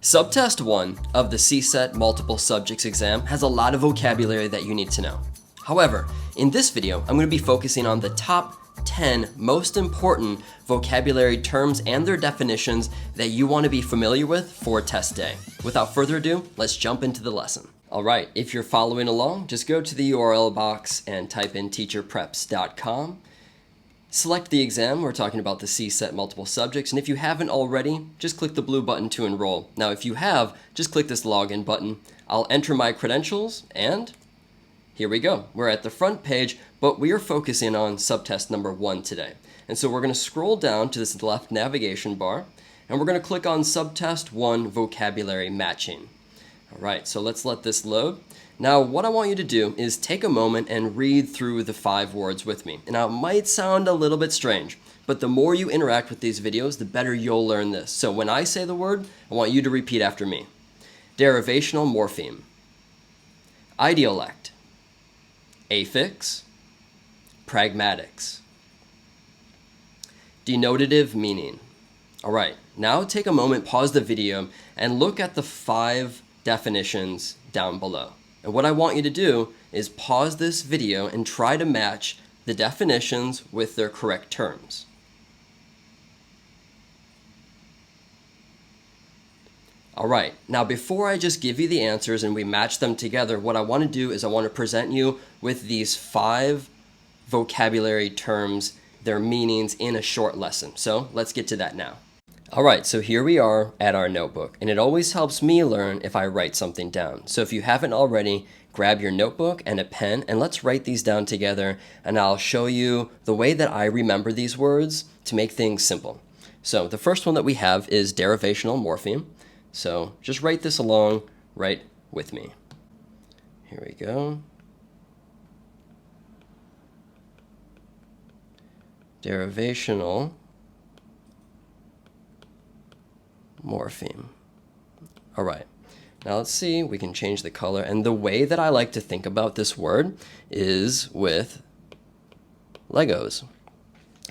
Subtest 1 of the CSET multiple subjects exam has a lot of vocabulary that you need to know. However, in this video, I'm going to be focusing on the top 10 most important vocabulary terms and their definitions that you want to be familiar with for test day. Without further ado, let's jump into the lesson. Alright, if you're following along, just go to the URL box and type in teacherpreps.com. Select the exam. We're talking about the CSET multiple subjects, and if you haven't already, just click the blue button to enroll. Now if you have, just click this login button. I'll enter my credentials, and here we go. We're at the front page, but we are focusing on subtest number 1 today. And so we're going to scroll down to this left navigation bar, and we're going to click on subtest 1 vocabulary matching. Alright, so let's let this load. Now, what I want you to do is take a moment and read through the 5 words with me. And now, it might sound a little bit strange, but the more you interact with these videos, the better you'll learn this. So when I say the word, I want you to repeat after me. Derivational morpheme, idiolect, affix, pragmatics, denotative meaning. All right, now take a moment, pause the video, and look at the 5 definitions down below. And what I want you to do is pause this video and try to match the definitions with their correct terms. Alright, now before I just give you the answers and we match them together, what I want to do is I want to present you with these 5 vocabulary terms, their meanings in a short lesson. So let's get to that now. Alright, so here we are at our notebook, and it always helps me learn if I write something down. So if you haven't already, grab your notebook and a pen, and let's write these down together, and I'll show you the way that I remember these words to make things simple. So the first one that we have is derivational morpheme. So just write this along right with me. Here we go. Derivational morpheme. All right, now let's see, we can change the color. And the way that I like to think about this word is with Legos.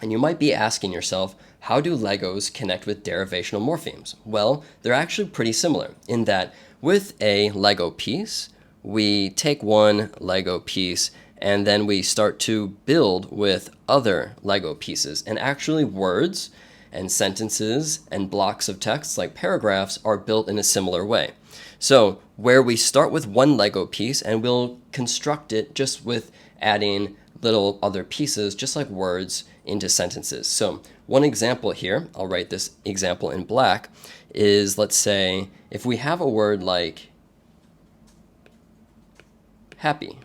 And you might be asking yourself, how do Legos connect with derivational morphemes? Well, they're actually pretty similar in that with a Lego piece, we take one Lego piece and then we start to build with other Lego pieces. And actually words and sentences and blocks of text like paragraphs are built in a similar way. So where we start with one Lego piece and we'll construct it just with adding little other pieces, just like words, into sentences. So one example here, I'll write this example in black, is let's say if we have a word like happy,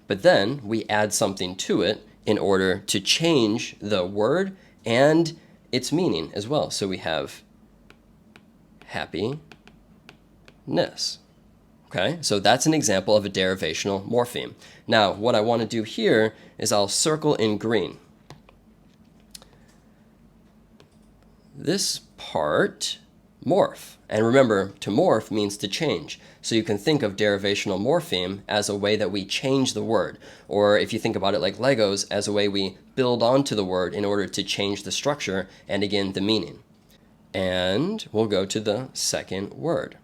but then we add something to it in order to change the word and its meaning as well. So we have happiness. Okay, so that's an example of a derivational morpheme. Now, what I want to do here is I'll circle in green this part, morph. And remember, to morph means to change. So you can think of derivational morpheme as a way that we change the word. Or if you think about it like Legos, as a way we build onto the word in order to change the structure and again, the meaning. And we'll go to the second word.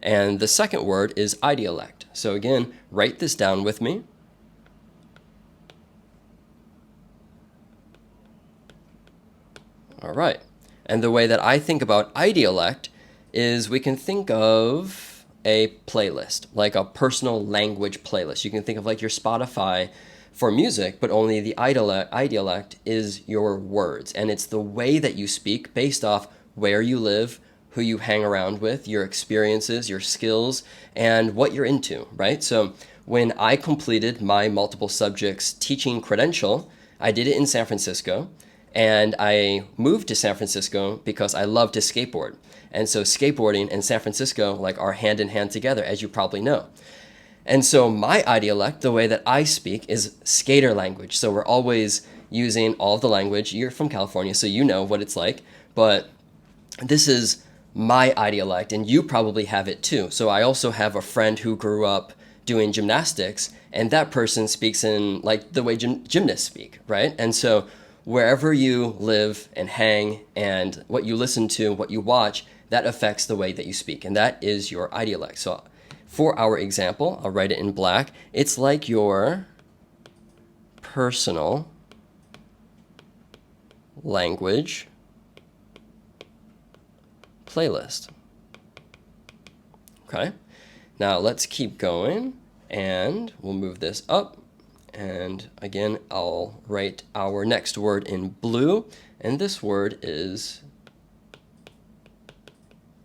And the second word is idiolect. So again, write this down with me. All right. And the way that I think about idiolect is we can think of a playlist, like a personal language playlist. You can think of like your Spotify for music, but only the idiolect is your words. And it's the way that you speak based off where you live, who you hang around with, your experiences, your skills, and what you're into, right? So when I completed my multiple subjects teaching credential, I did it in San Francisco. And I moved to San Francisco because I love to skateboard. And so skateboarding and San Francisco like are hand in hand together, as you probably know. And so my idiolect, the way that I speak, is skater language. So we're always using all of the language. You're from California, so you know what it's like. But this is my idiolect, and you probably have it too. So I also have a friend who grew up doing gymnastics, and that person speaks in like the way gymnasts speak, right? And so wherever you live and hang and what you listen to, what you watch, that affects the way that you speak, and that is your idiolect. So for our example, I'll write it in black. It's like your personal language playlist. Okay, now let's keep going, and we'll move this up. And again, I'll write our next word in blue, and this word is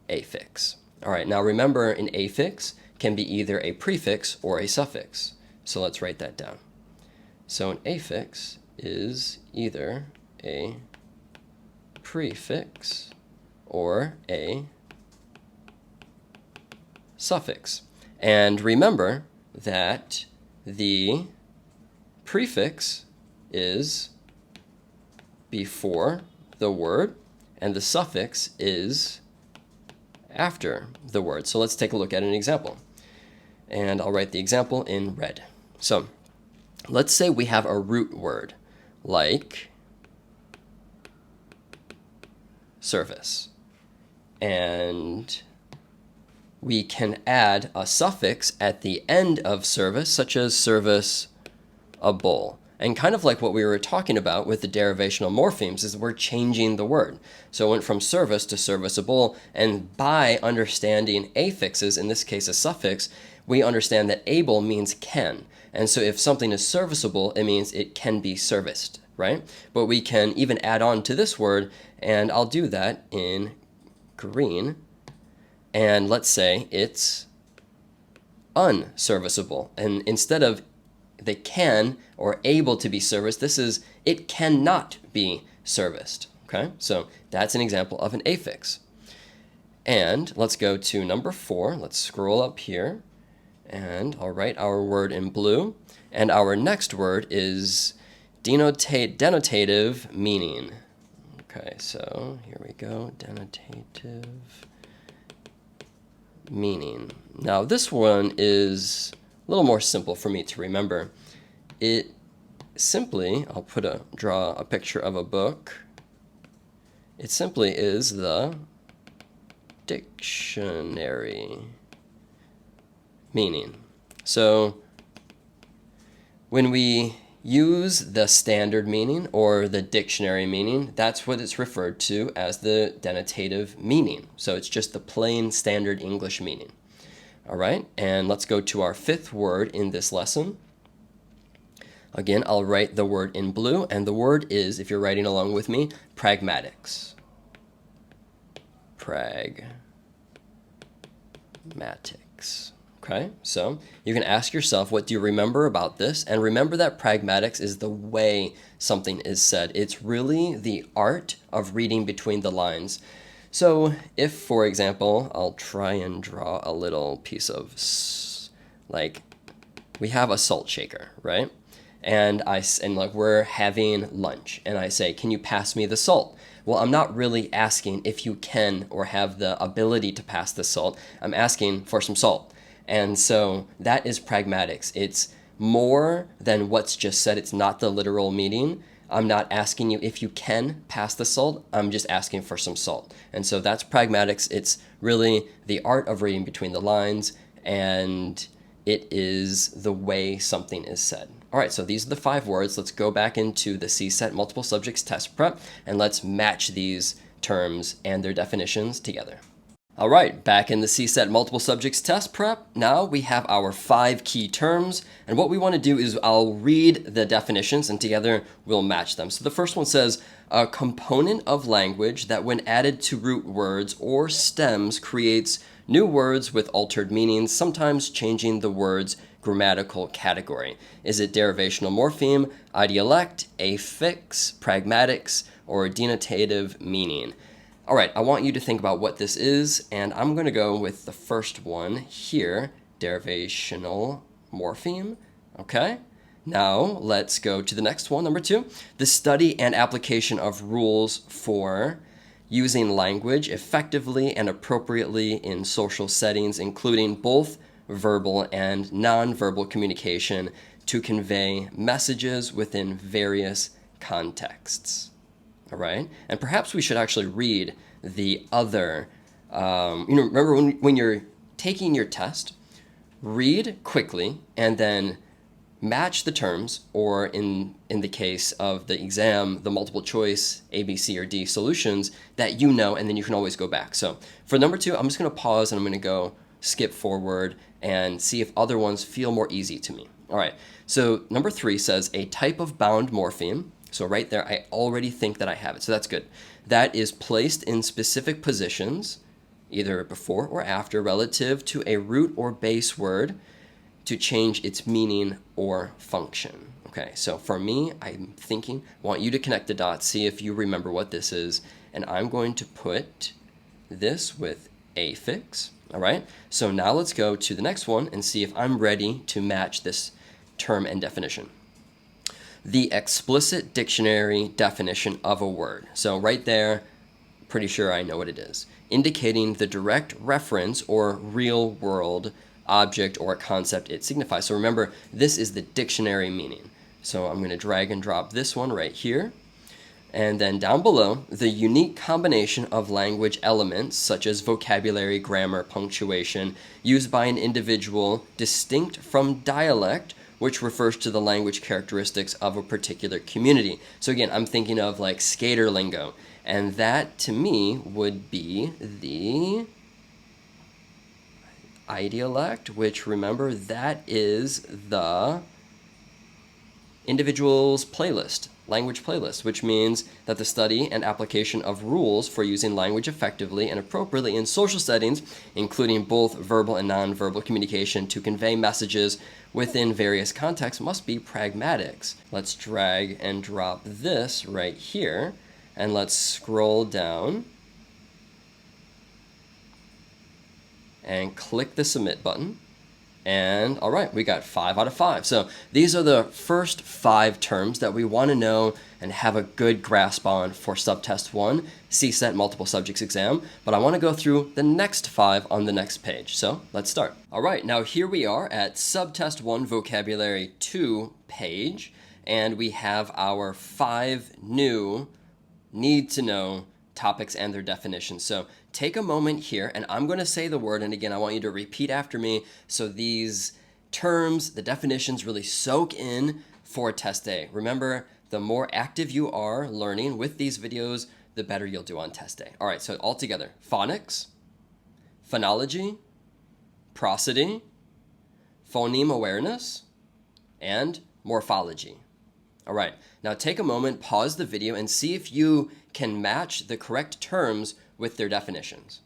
affix. All right, now remember, an affix can be either a prefix or a suffix. So let's write that down. So an affix is either a prefix or a suffix. And remember that the prefix is before the word, and the suffix is after the word. So let's take a look at an example. And I'll write the example in red. So let's say we have a root word like service. And we can add a suffix at the end of service, such as serviceable. And kind of like what we were talking about with the derivational morphemes is we're changing the word. So it went from service to serviceable, and by understanding affixes, in this case a suffix, we understand that able means can. And so if something is serviceable, it means it can be serviced, right? But we can even add on to this word, and I'll do that in green. And let's say it's unserviceable. And instead of they can or able to be serviced, this is it cannot be serviced. Okay, so that's an example of an affix. And let's go to number 4. Let's scroll up here, and I'll write our word in blue. And our next word is denotative meaning. Okay, so here we go, denotative meaning. Now this one is a little more simple for me to remember. It simply, I'll draw a picture of a book. It simply is the dictionary meaning. So when we use the standard meaning or the dictionary meaning, that's what it's referred to as the denotative meaning. So it's just the plain standard English meaning. All right, and let's go to our 5th word in this lesson. Again, I'll write the word in blue, and the word is, if you're writing along with me, pragmatics. Pragmatics. Okay, so you can ask yourself, what do you remember about this? And remember that pragmatics is the way something is said. It's really the art of reading between the lines. So if, for example, I'll try and draw a little piece of, like, we have a salt shaker, right? And like we're having lunch, and I say, can you pass me the salt? Well, I'm not really asking if you can or have the ability to pass the salt. I'm asking for some salt. And so that is pragmatics. It's more than what's just said. It's not the literal meaning. I'm not asking you if you can pass the salt. I'm just asking for some salt. And so that's pragmatics. It's really the art of reading between the lines, and it is the way something is said. All right, so these are the 5 words. Let's go back into the CSET multiple subjects test prep, and let's match these terms and their definitions together. All right, back in the CSET multiple subjects test prep, now we have our 5 key terms, and what we want to do is I'll read the definitions, and together we'll match them. So the first one says, a component of language that when added to root words or stems creates new words with altered meanings, sometimes changing the word's grammatical category. Is it derivational morpheme, idiolect, affix, pragmatics, or denotative meaning? All right, I want you to think about what this is, and I'm going to go with the first one here, derivational morpheme. Okay, now let's go to the next one, number 2, the study and application of rules for using language effectively and appropriately in social settings, including both verbal and nonverbal communication to convey messages within various contexts. All right, and perhaps we should actually read the other Remember when you're taking your test, read quickly and then match the terms, or in the case of the exam, the multiple choice A, B, C, or D solutions that you know, and then you can always go back. So for number 2, I'm just going to pause and I'm going to go skip forward and see if other ones feel more easy to me. All right, so number 3 says a type of bound morpheme. So right there, I already think that I have it, so that's good. That is placed in specific positions, either before or after, relative to a root or base word, to change its meaning or function. Okay, so for me, I'm thinking, want you to connect the dots, see if you remember what this is, and I'm going to put this with affix. All right, so now let's go to the next one and see if I'm ready to match this term and definition. The explicit dictionary definition of a word. So right there, pretty sure I know what it is. Indicating the direct reference or real world object or concept it signifies. So remember, this is the dictionary meaning. So I'm going to drag and drop this one right here. And then down below, the unique combination of language elements such as vocabulary, grammar, punctuation used by an individual distinct from dialect, which refers to the language characteristics of a particular community. So again, I'm thinking of like skater lingo, and that to me would be the idiolect, which remember, that is the individual's playlist, language playlist, which means that the study and application of rules for using language effectively and appropriately in social settings, including both verbal and nonverbal communication to convey messages within various contexts, must be pragmatics. Let's drag and drop this right here, and let's scroll down and click the submit button. And all right, we got 5 out of 5. So these are the first 5 terms that we want to know and have a good grasp on for Subtest 1, CSET multiple subjects exam. But I want to go through the next 5 on the next page. So let's start. All right, now here we are at Subtest 1 Vocabulary 2 page, and we have our 5 new need to know topics and their definitions. So take a moment here, and I'm going to say the word, and again, I want you to repeat after me so these terms, the definitions really soak in for test day. Remember, the more active you are learning with these videos, the better you'll do on test day. All right, so all together: phonics, phonology, prosody, phoneme awareness, and morphology. All right, now take a moment, pause the video, and see if you can match the correct terms with their definitions.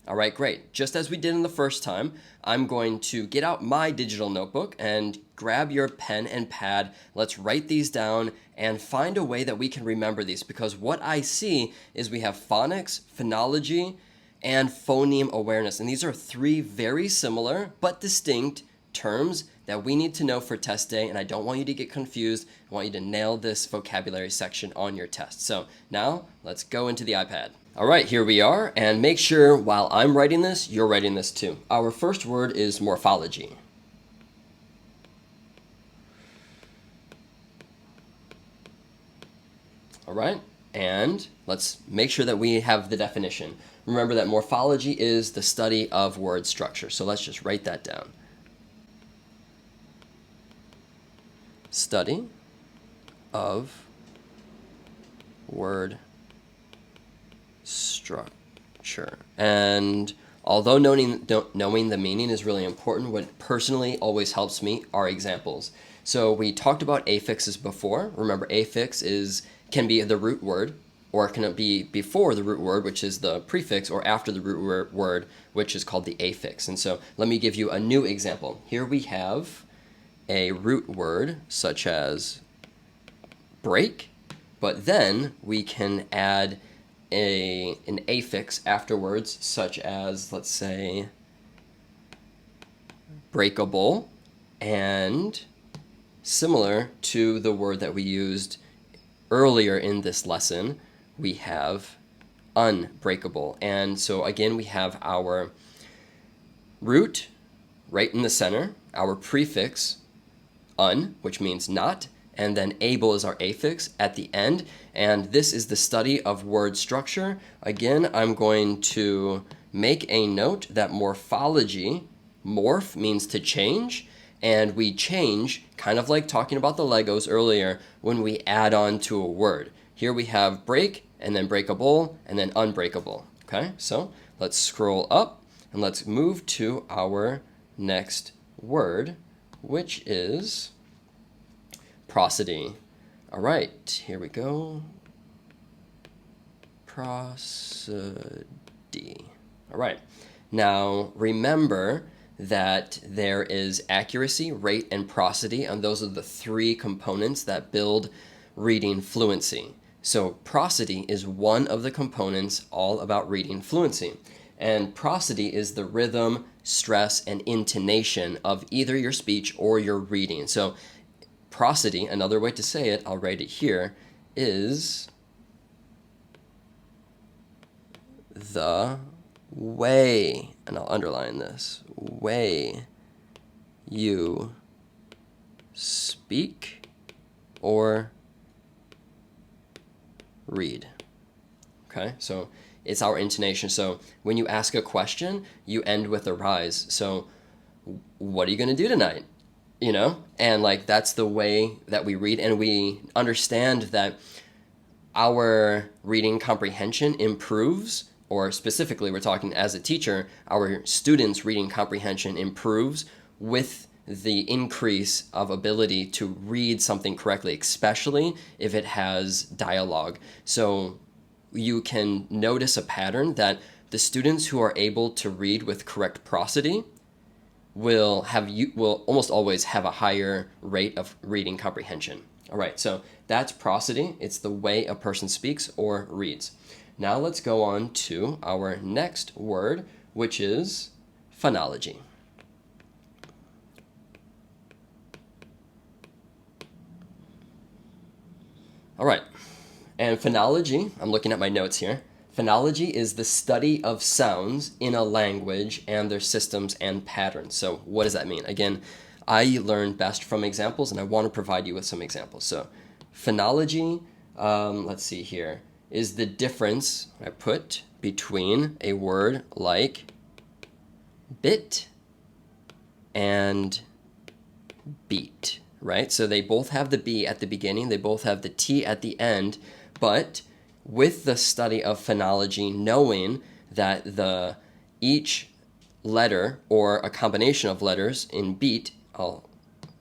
All right, great. Just as we did in the first time, I'm going to get out my digital notebook and grab your pen and pad. Let's write these down and find a way that we can remember these, because what I see is we have phonics, phonology, and phoneme awareness. And these are 3 very similar but distinct terms that we need to know for test day, and I don't want you to get confused. I want you to nail this vocabulary section on your test. So now let's go into the iPad. All right, here we are, and make sure while I'm writing this, you're writing this too. Our first word is morphology. All right, and let's make sure that we have the definition. Remember that morphology is the study of word structure. So let's just write that down. Study of word structure. And although knowing the meaning is really important, what personally always helps me are examples. So we talked about affixes before. Remember, affix can be the root word, or it can be before the root word, which is the prefix, or after the root word, which is called the affix. And so let me give you a new example. Here we have a root word such as break, but then we can add an affix afterwards, such as, let's say, breakable, and similar to the word that we used earlier in this lesson, we have unbreakable. And so again, we have our root right in the center, our prefix un, which means not, and then able is our affix at the end. And this is the study of word structure. Again, I'm going to make a note that morphology, morph means to change, and we change, kind of like talking about the Legos earlier, when we add on to a word. Here we have break, and then breakable, and then unbreakable. Okay, so let's scroll up, and let's move to our next word, which is prosody. All right, here we go. Prosody. All right. Now, remember that there is accuracy, rate, and prosody, and those are the three components that build reading fluency. So prosody is one of the components all about reading fluency. And prosody is the rhythm, stress, and intonation of either your speech or your reading. So prosody, another way to say it, I'll write it here, is the way, and I'll underline this, way you speak or read. Okay, so it's our intonation. So when you ask a question, you end with a rise. So what are you going to do tonight? You know, and like that's the way that we read, and we understand that our reading comprehension improves, or specifically we're talking as a teacher, our students' reading comprehension improves with the increase of ability to read something correctly, especially if it has dialogue. So you can notice a pattern that the students who are able to read with correct prosody will almost always have a higher rate of reading comprehension. All right, so that's prosody. It's the way a person speaks or reads. Now let's go on to our next word, which is phonology. All right, and phonology, I'm looking at my notes here. Phonology is the study of sounds in a language and their systems and patterns. So what does that mean? Again, I learn best from examples, and I want to provide you with some examples. So phonology, let's see here, is the difference I put between a word like bit and beat, right? So they both have the B at the beginning, they both have the T at the end, but with the study of phonology, knowing that each letter or a combination of letters in beat, I'll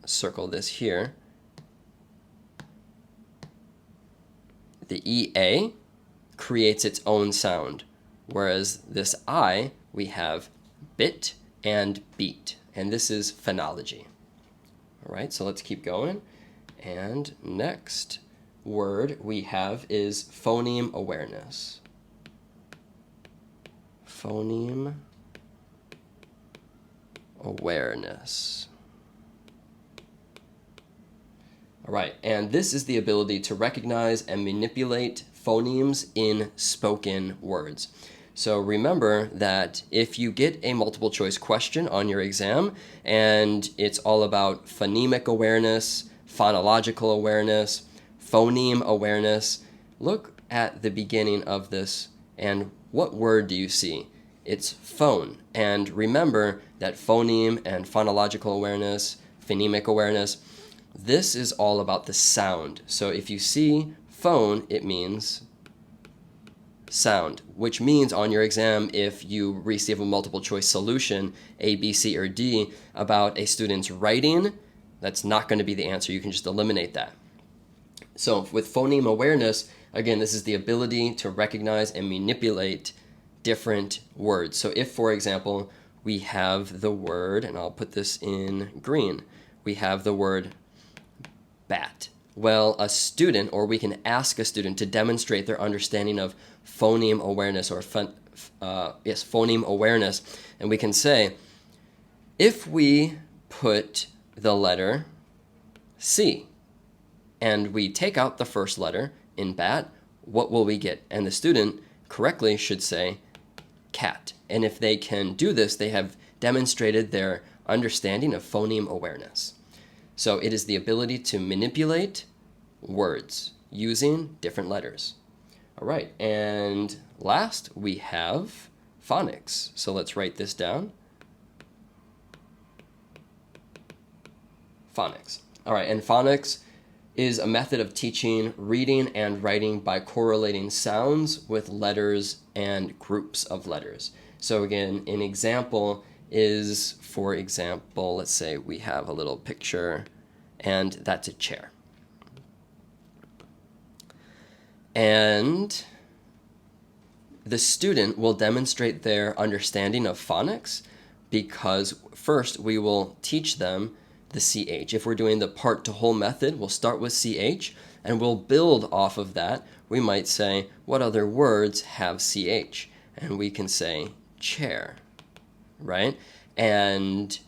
circle this here, the EA creates its own sound, whereas this I, we have bit and beat, and this is phonology. All right, so let's keep going, and next word we have is phoneme awareness. Phoneme awareness. All right, and this is the ability to recognize and manipulate phonemes in spoken words. So remember that if you get a multiple choice question on your exam and it's all about phonemic awareness, phonological awareness, phoneme awareness, look at the beginning of this and what word do you see? It's phone. And remember that phoneme and phonological awareness, phonemic awareness, this is all about the sound. So if you see phone, it means sound, which means on your exam, if you receive a multiple choice solution, A, B, C, or D, about a student's writing, that's not going to be the answer. You can just eliminate that. So with phoneme awareness, again, this is the ability to recognize and manipulate different words. So if, for example, we have the word, and I'll put this in green, we have the word bat. Well, a student, or we can ask a student to demonstrate their understanding of phoneme awareness, or phoneme awareness, and we can say, if we put the letter C and we take out the first letter in bat, what will we get? And the student correctly should say cat. And if they can do this, they have demonstrated their understanding of phoneme awareness. So it is the ability to manipulate words using different letters. All right, and last we have phonics. So let's write this down. Phonics. All right, and phonics is a method of teaching reading and writing by correlating sounds with letters and groups of letters. So again, an example is, for example, let's say we have a little picture and that's a chair. And the student will demonstrate their understanding of phonics because first we will teach them the CH. If we're doing the part to whole method, we'll start with CH and we'll build off of that. We might say, what other words have CH? And we can say chair, right? And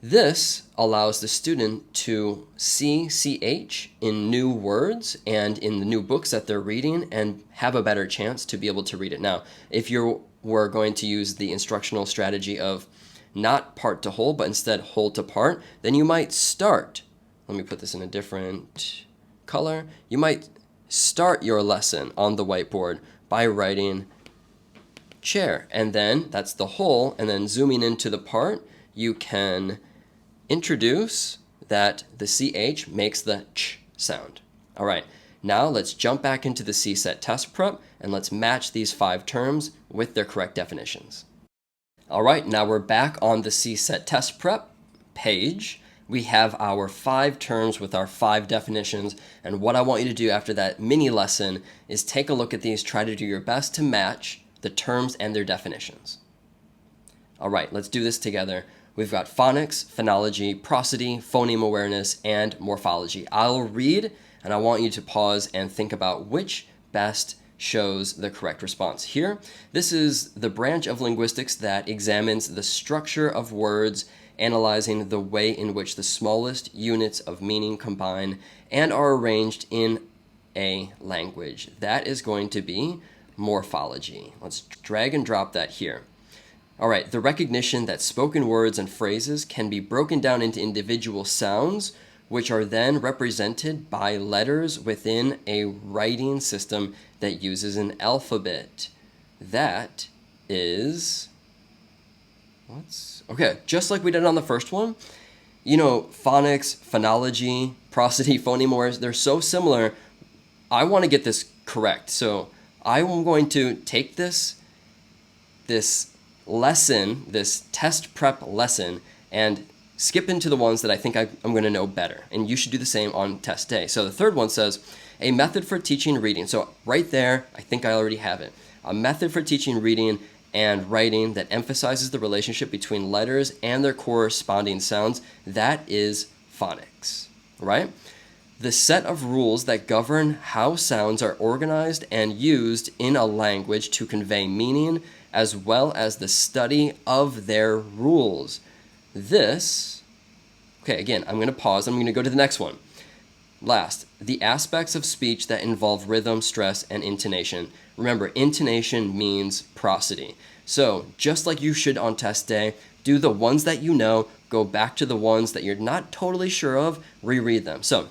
this allows the student to see CH in new words and in the new books that they're reading and have a better chance to be able to read it. Now, if you were going to use the instructional strategy of not part to whole, but instead whole to part, then you might start, let me put this in a different color, you might start your lesson on the whiteboard by writing chair, and then that's the whole, and then zooming into the part, you can introduce that the CH makes the ch sound. All right, now let's jump back into the CSET test prep and let's match these 5 terms with their correct definitions. All right, now we're back on the CSET test prep page. We have our 5 terms with our 5 definitions, and what I want you to do after that mini lesson is take a look at these, try to do your best to match the terms and their definitions. All right, let's do this together. We've got phonics, phonology, prosody, phoneme awareness, and morphology. I'll read, and I want you to pause and think about which best shows the correct response. Here, this is the branch of linguistics that examines the structure of words, analyzing the way in which the smallest units of meaning combine and are arranged in a language. That is going to be morphology. Let's drag and drop that here. All right, the recognition that spoken words and phrases can be broken down into individual sounds, which are then represented by letters within a writing system that uses an alphabet. That is, okay, just like we did on the first one, you know, phonics, phonology, prosody, phoneme awareness, they're so similar. I want to get this correct. So I'm going to take this lesson, this test prep lesson, and skip into the ones that I think I'm going to know better. And you should do the same on test day. So the third one says, a method for teaching reading. So right there, I think I already have it. A method for teaching reading and writing that emphasizes the relationship between letters and their corresponding sounds. That is phonics, right? The set of rules that govern how sounds are organized and used in a language to convey meaning, as well as the study of their rules. This, okay, again, I'm going to pause. I'm going to go to the next one. Last, the aspects of speech that involve rhythm, stress, and intonation. Remember, intonation means prosody. So just like you should on test day, do the ones that you know, go back to the ones that you're not totally sure of, reread them. So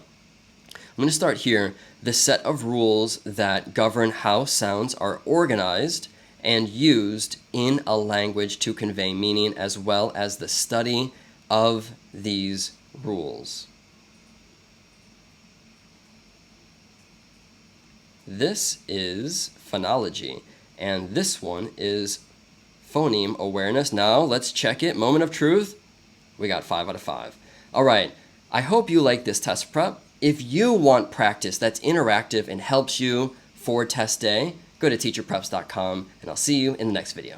I'm going to start here. The set of rules that govern how sounds are organized and used in a language to convey meaning, as well as the study of these rules. This is phonology, and this one is phoneme awareness. Now let's check it. Moment of truth. We got 5 out of 5. All right, I hope you like this test prep. If you want practice that's interactive and helps you for test day, go to teacherpreps.com, and I'll see you in the next video.